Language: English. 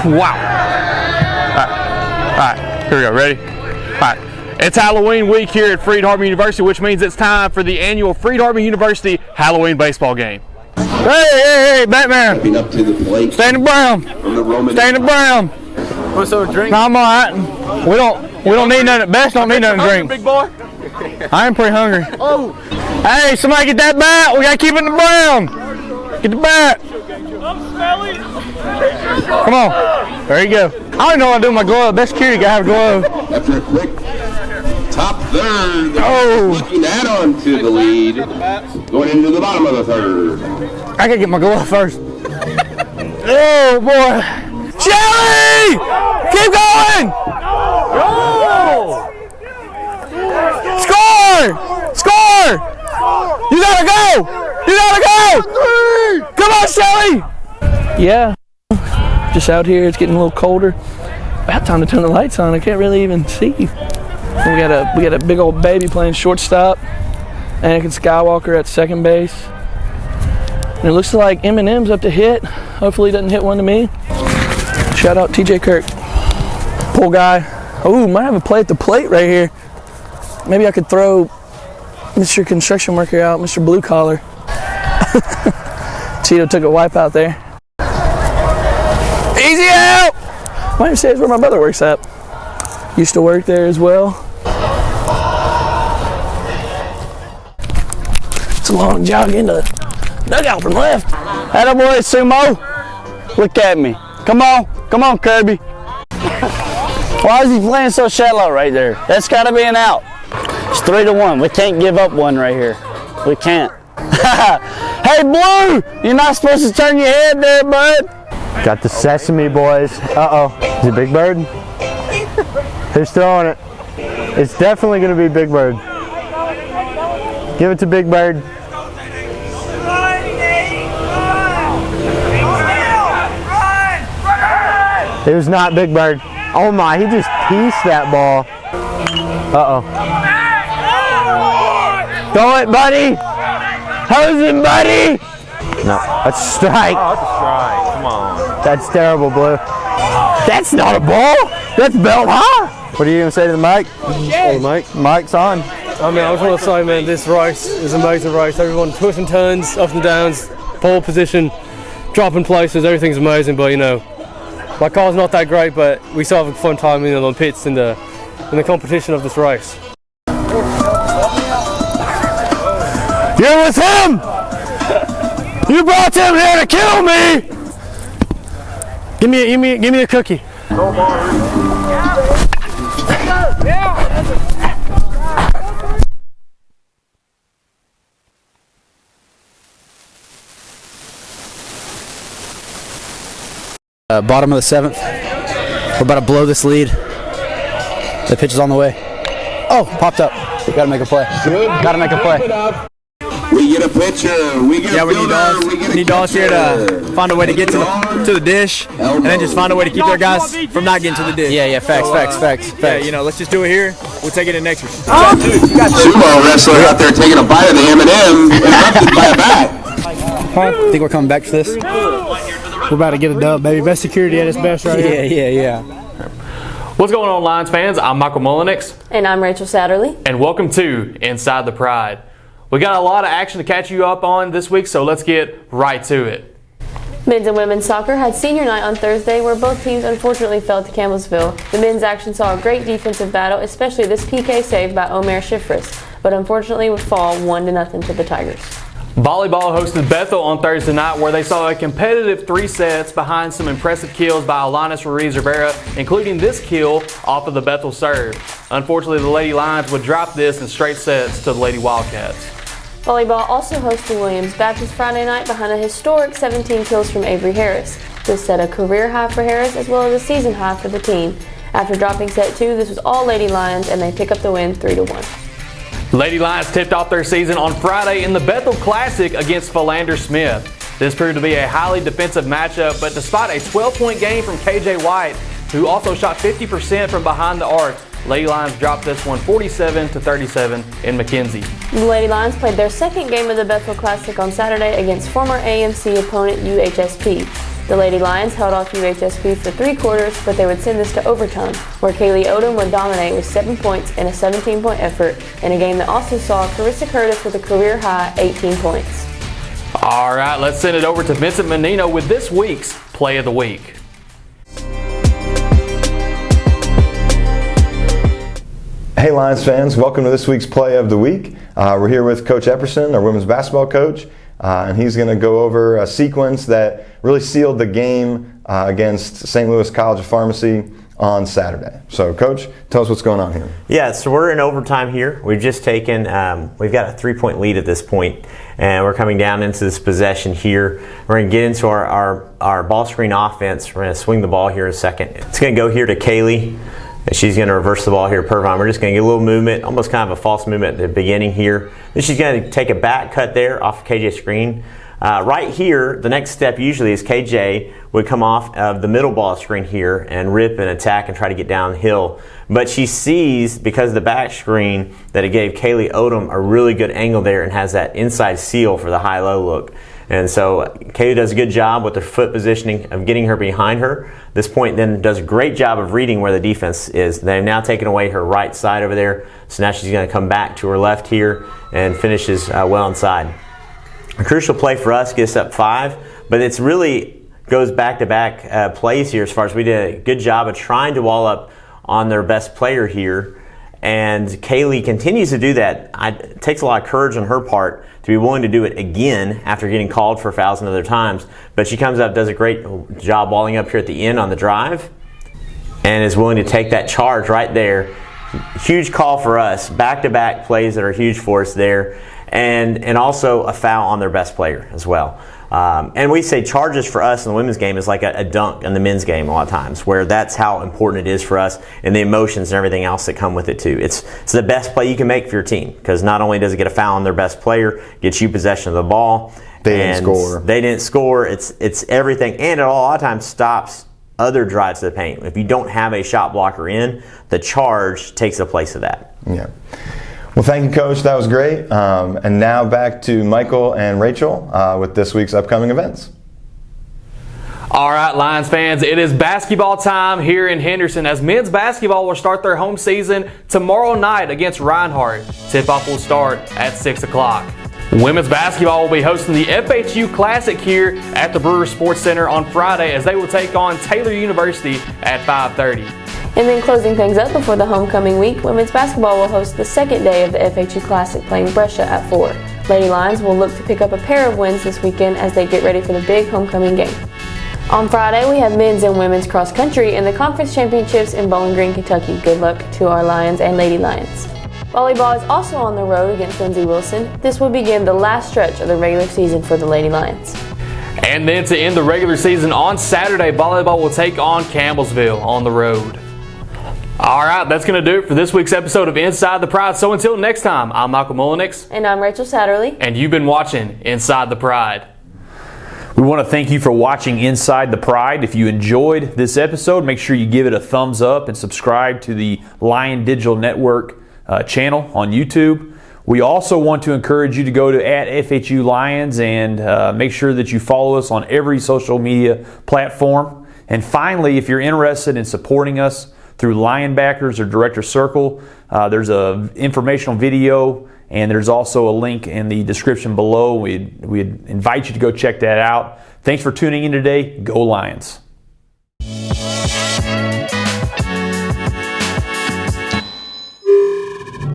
Wow. All right, here we go. Ready? All right. It's Halloween week here at Freed-Hardeman University, which means it's time for the annual Freed-Hardeman University Halloween baseball game. Hey, Batman. Up to the plate. Stay in the brown. Stay in the brown. What's a drink? No, I'm all right. We don't need nothing. Best don't need nothing to drink. Big boy. I am pretty hungry. Oh. Hey, somebody get that bat. We gotta keep it in the brown. Get the bat. Come on. There you go. I don't know what to do with my glove. Best security guy have a glove. After a quick top third, Oh. looking that on to the lead. Going into the bottom of the third. I gotta get my glove first. Oh boy. Shelly! Keep going! Score! Score! You gotta go! You gotta go! Come on, Shelly! Yeah, just out here. It's getting a little colder. About time to turn the lights on. I can't really even see. We got a big old baby playing shortstop. Anakin Skywalker at second base. And it looks like Eminem's up to hit. Hopefully he doesn't hit one to me. Shout out TJ Kirk. Pull guy. Oh, might have a play at the plate right here. Maybe I could throw Mr. Construction Worker out, Mr. Blue Collar. Tito took a wipe out there. Easy out! Why don't you say it's where my brother works at? Used to work there as well. It's a long jog into the dugout from left. Atta boy, Sumo. Look at me. Come on, Kirby. Why is he playing so shallow right there? That's got to be an out. It's 3-1. We can't give up one right here. We can't. Hey, Blue, you're not supposed to turn your head there, bud. Got the Sesame boys. Uh-oh. Is it Big Bird? Who's throwing it? It's definitely going to be Big Bird. Give it to Big Bird. It was not Big Bird. Oh my, he just pieced that ball. Uh-oh. Throw it, buddy. Hose him, buddy. No, that's a strike. Oh, that's a strike. Come on. That's terrible, Blue. That's not a ball. That's belt high. What are you going to say to the mic? Hey, Mike. Mike's on. I mean, I just want to say, man, this race is an amazing race. Everyone twists and turns, ups and downs, pole position, dropping places, everything's amazing, but, you know, my car's not that great, but we still have a fun time in the pits in the competition of this race. You're with him! You brought him here to kill me! Give me a cookie. Bottom of the seventh. We're about to blow this lead. The pitch is on the way. Oh, popped up. Gotta make a play. Gotta make a play. We get a pitcher. We get a fielder. We need dogs here to find a way to get to the dish, and then just find a way to keep their guys from not getting to the dish. Yeah, facts. Yeah, you know, let's just do it here. We'll take it in next week. Sumo wrestler out there taking a bite of the M&M, interrupted by a bat. Think we're coming back to this? We're about to get a dub, baby. Best security at its best right here. Yeah. What's going on, Lions fans? I'm Michael Mullenix. And I'm Rachel Satterley. And welcome to Inside the Pride. We got a lot of action to catch you up on this week, so let's get right to it. Men's and women's soccer had senior night on Thursday, where both teams unfortunately fell to Campbellsville. The men's action saw a great defensive battle, especially this PK save by Omer Shifris, but unfortunately would fall 1-0 to the Tigers. Volleyball hosted Bethel on Thursday night, where they saw a competitive 3 sets behind some impressive kills by Alanis Ruiz-Rivera, including this kill off of the Bethel serve. Unfortunately, the Lady Lions would drop this in straight sets to the Lady Wildcats. Volleyball also hosted Williams Baptist Friday night behind a historic 17 kills from Avery Harris. This set a career high for Harris as well as a season high for the team. After dropping set 2, this was all Lady Lions, and they pick up the win 3-1. Lady Lions tipped off their season on Friday in the Bethel Classic against Philander Smith. This proved to be a highly defensive matchup, but despite a 12-point game from KJ White, who also shot 50% from behind the arc, Lady Lions dropped this one 47-37 in McKenzie. The Lady Lions played their second game of the Bethel Classic on Saturday against former AMC opponent UHSP. The Lady Lions held off UHSP for 3 quarters, but they would send this to overtime, where Kaylee Odom would dominate with 7 points in a 17-point effort in a game that also saw Carissa Curtis with a career-high 18 points. All right, let's send it over to Vincent Menino with this week's Play of the Week. Hey Lions fans, welcome to this week's Play of the Week. We're here with Coach Epperson, our women's basketball coach, and he's going to go over a sequence that really sealed the game against St. Louis College of Pharmacy on Saturday. So Coach, tell us what's going on here. Yeah, so we're in overtime here. We've just taken, we've got a 3-point lead at this point, and we're coming down into this possession here. We're going to get into our ball screen offense. We're going to swing the ball here in a second. It's going to go here to Kaylee. She's going to reverse the ball here per time. We're just going to get a little movement, almost kind of a false movement at the beginning here. Then she's going to take a back cut there off of KJ's screen. Right here, the next step usually is KJ would come off of the middle ball screen here and rip and attack and try to get downhill. But she sees, because of the back screen, that it gave Kaylee Odom a really good angle there and has that inside seal for the high-low look. And so Kaylee does a good job with her foot positioning of getting her behind her. This point then does a great job of reading where the defense is. They've now taken away her right side over there. So now she's going to come back to her left here and finishes well inside. A crucial play for us gets up 5, but it's really goes back-to-back plays here as far as we did a good job of trying to wall up on their best player here. And Kaylee continues to do that. It takes a lot of courage on her part to be willing to do it again after getting called for fouls other times. But she comes up, does a great job walling up here at the end on the drive, and is willing to take that charge right there. Huge call for us. Back-to-back plays that are huge for us there. And also a foul on their best player as well. And we say charges for us in the women's game is like a dunk in the men's game a lot of times, where that's how important it is for us and the emotions and everything else that come with it too. It's the best play you can make for your team, because not only does it get a foul on their best player, gets you possession of the ball. They didn't score. It's everything, and it a lot of times stops other drives to the paint. If you don't have a shot blocker in, the charge takes the place of that. Yeah. Well, thank you, Coach. That was great. And now back to Michael and Rachel with this week's upcoming events. All right, Lions fans, it is basketball time here in Henderson as men's basketball will start their home season tomorrow night against Reinhardt. Tip-off will start at 6 o'clock. Women's basketball will be hosting the FHU Classic here at the Brewer Sports Center on Friday as they will take on Taylor University at 5:30. And then closing things up before the homecoming week, women's basketball will host the second day of the FHU Classic playing Brescia at 4. Lady Lions will look to pick up a pair of wins this weekend as they get ready for the big homecoming game. On Friday, we have men's and women's cross-country in the conference championships in Bowling Green, Kentucky. Good luck to our Lions and Lady Lions. Volleyball is also on the road against Lindsey Wilson. This will begin the last stretch of the regular season for the Lady Lions. And then to end the regular season on Saturday, volleyball will take on Campbellsville on the road. All right, that's going to do it for this week's episode of Inside the Pride. So until next time, I'm Michael Mullenix. And I'm Rachel Satterley. And you've been watching Inside the Pride. We want to thank you for watching Inside the Pride. If you enjoyed this episode, make sure you give it a thumbs up and subscribe to the Lion Digital Network channel on YouTube. We also want to encourage you to go to @FHU Lions and make sure that you follow us on every social media platform. And finally, if you're interested in supporting us through Lionbackers or Director Circle, there's an informational video and there's also a link in the description below. We'd invite you to go check that out. Thanks for tuning in today. Go Lions.